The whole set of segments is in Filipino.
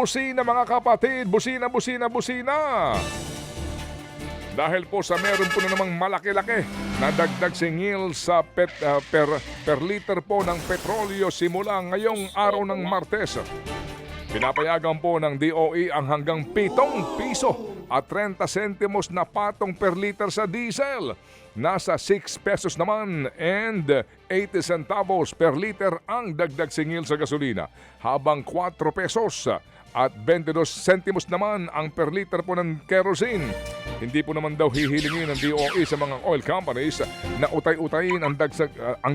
busina mga kapatid, busina, busina, busina. Dahil po sa meron po na namang malaki-laki na dagdag singil sa per liter po ng petrolyo simula ngayong araw ng Martes. Pinapayagan po ng DOE ang hanggang 7 piso at 30 sentimos na patong per liter sa diesel. Nasa 6 pesos naman and 80 centavos per liter ang dagdag singil sa gasolina, habang 4 pesos at 22 sentimos naman ang per liter po ng kerosene. Hindi po naman daw hihilingin ng DOE sa mga oil companies na utay-utayin ang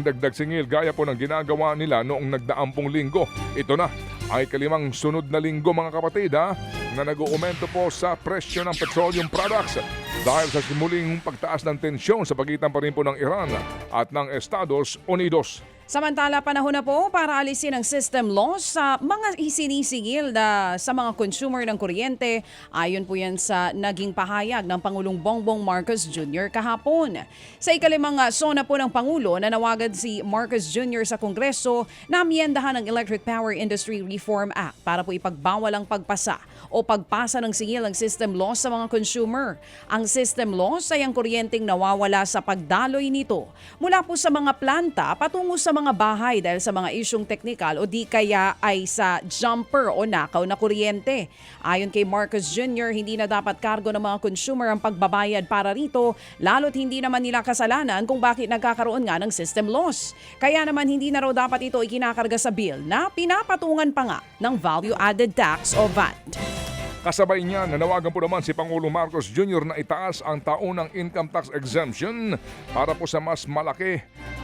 dagdag singil gaya po ng ginagawa nila noong nagdaampong linggo. Ito na ay kalimang sunod na linggo mga kapatid na nag-uumento po sa presyo ng petroleum products dahil sa simuling pagtaas ng tensyon sa pagitan pa rin po ng Iran at ng Estados Unidos. Samantala, panahon na po para alisin ang system loss sa mga isinisingil sa mga consumer ng kuryente. Ayon po yan sa naging pahayag ng Pangulong Bongbong Marcos Jr. kahapon. Sa ikalimang sona po ng Pangulo, nanawagan si Marcos Jr. sa Kongreso na amyendahan ang Electric Power Industry Reform Act para po ipagbawal ang pagpasa o pagpasa ng singil ang system loss sa mga consumer. Ang system loss ay ang kuryenteng nawawala sa pagdaloy nito mula po sa mga planta patungo sa mga bahay dahil sa mga isyong teknikal o di kaya ay sa jumper o nakaw na kuryente. Ayon kay Marcos Jr., hindi na dapat kargo ng mga consumer ang pagbabayad para rito, lalo't hindi naman nila kasalanan kung bakit nagkakaroon nga ng system loss. Kaya naman hindi na raw dapat ito ikinakarga sa bill na pinapatungan pa nga ng Value Added Tax o VAT. Kasabay niya, nanawagan po naman si Pangulong Marcos Jr. na itaas ang taunang income tax exemption para po sa mas malaki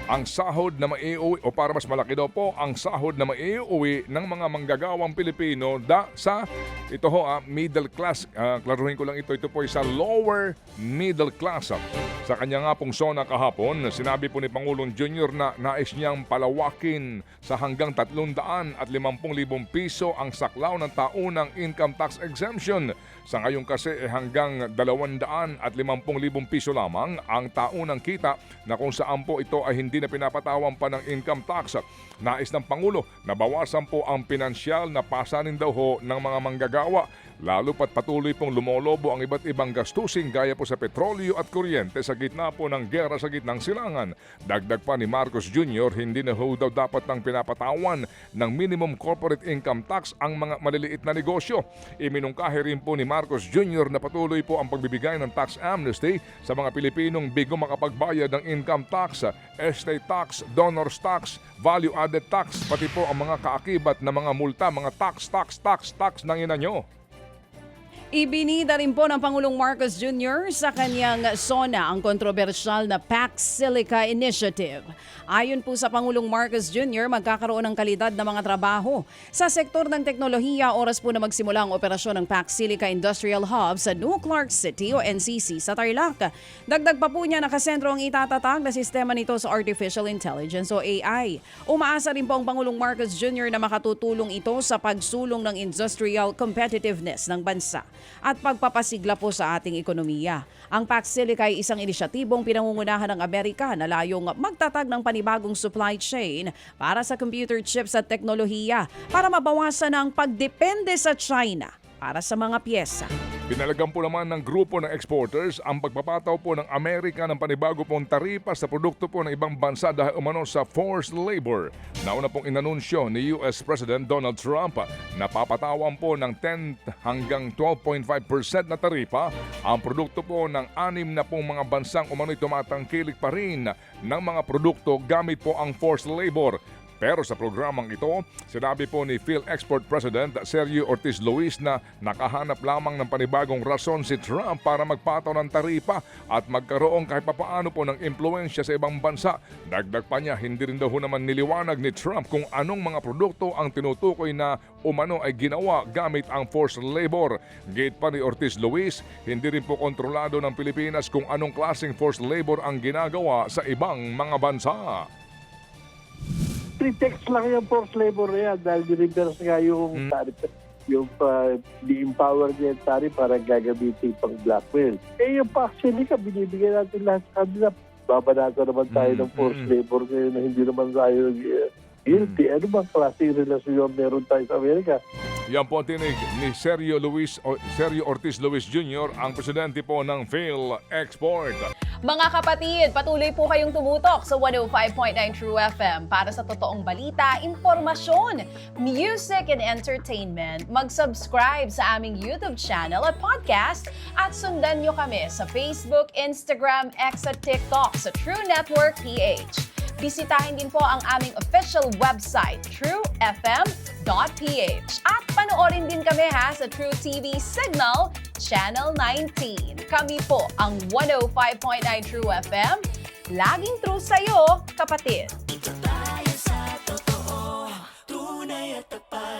ang sahod na maiuwi o para mas malaki daw po ang sahod na maiuwi ng mga manggagawang Pilipino sa middle class. Klaruhin ko lang ito po ay sa lower middle class. Sa kanya nga pong sona kahapon, sinabi po ni Pangulong Jr. na nais niyang palawakin sa hanggang 350,000 piso ang saklaw ng taunang income tax exemption. Sa ngayon kasi hanggang 250,000 piso lamang ang taunang kita na kung saan po ito ay hindi na pinapatawan pa ng income tax. Nais ng Pangulo na bawasan po ang pinansyal na pasanin daw ho ng mga manggagawa, lalo pat patuloy pong lumolobo ang iba't ibang gastusin gaya po sa petrolyo at kuryente sa gitna po ng gera sa gitnang silangan. Dagdag pa ni Marcos Jr., hindi na ho daw dapat ng pinapatawan ng minimum corporate income tax ang mga maliliit na negosyo. Iminungkahi rin po ni Marcos Jr. na patuloy po ang pagbibigay ng tax amnesty sa mga Pilipinong bigo makapagbayad ng income tax, estate tax, donors tax, value added tax, pati po ang mga kaakibat na mga multa, mga tax ng ina nyo. Ibinida rin po ng Pangulong Marcos Jr. sa kanyang SONA ang kontrobersyal na PAC Silica Initiative. Ayon po sa Pangulong Marcos Jr., magkakaroon ng kalidad na mga trabaho. Sa sektor ng teknolohiya, oras po na magsimula ang operasyon ng PAC Silica Industrial Hub sa New Clark City o NCC sa Tarlac. Dagdag pa po niya nakasentro ang itatatag na sistema nito sa Artificial Intelligence o AI. Umaasa rin po ang Pangulong Marcos Jr. na makatutulong ito sa pagsulong ng industrial competitiveness ng bansa at pagpapasigla po sa ating ekonomiya. Ang PAC Silica ay isang inisyatibong pinangungunahan ng Amerika na layong magtatag ng panibagong supply chain para sa computer chips at teknolohiya para mabawasan ang pagdepende sa China para sa mga pyesa. Pinalagam po naman ng grupo ng exporters ang pagpapataw po ng Amerika ng panibago pong taripa sa produkto po ng ibang bansa dahil umano sa forced labor. Nauna pong inanunsyo ni US President Donald Trump na papatawan po ng 10 hanggang 12.5% na taripa ang produkto po ng 6 na pong mga bansang umano'y tumatangkilik pa rin ng mga produkto gamit po ang forced labor. Pero sa programang ito, sinabi po ni PhilExport President Sergio Ortiz Luis na nakahanap lamang ng panibagong rason si Trump para magpataw ng taripa at magkaroon kahit papaano po ng impluensya sa ibang bansa. Dagdag pa niya, hindi rin daw naman niliwanag ni Trump kung anong mga produkto ang tinutukoy na umano ay ginawa gamit ang forced labor. Gate pa ni Ortiz Luis, hindi rin po kontrolado ng Pilipinas kung anong klaseng forced labor ang ginagawa sa ibang mga bansa. Pretext lang yung forced labor na yan dahil reverse nga yung tarif, yung di-empower niya yung tarif para gagamitin pang blackmail. Yung actually ka, binibigyan natin lahat sa kanila. Babanata naman tayo ng forced labor ngayon na hindi naman tayo guilty. Ano bang klaseng relasyon meron tayo sa Amerika? Yan po ang tinig ni Sergio Ortiz Luis Jr., ang presidente po ng PhilExport. Mga kapatid, patuloy po kayong tumutok sa 105.9 True FM para sa totoong balita, impormasyon, music and entertainment. Mag-subscribe sa aming YouTube channel at podcast at sundan nyo kami sa Facebook, Instagram, X at TikTok sa True Network PH. Bisitahin din po ang aming official website, truefm.ph. At panoorin din kami sa True TV Signal, Channel 19. Kami po ang 105.9 True FM. Laging true sa'yo, kapatid. Dito tayo sa totoo, tunay at tapat.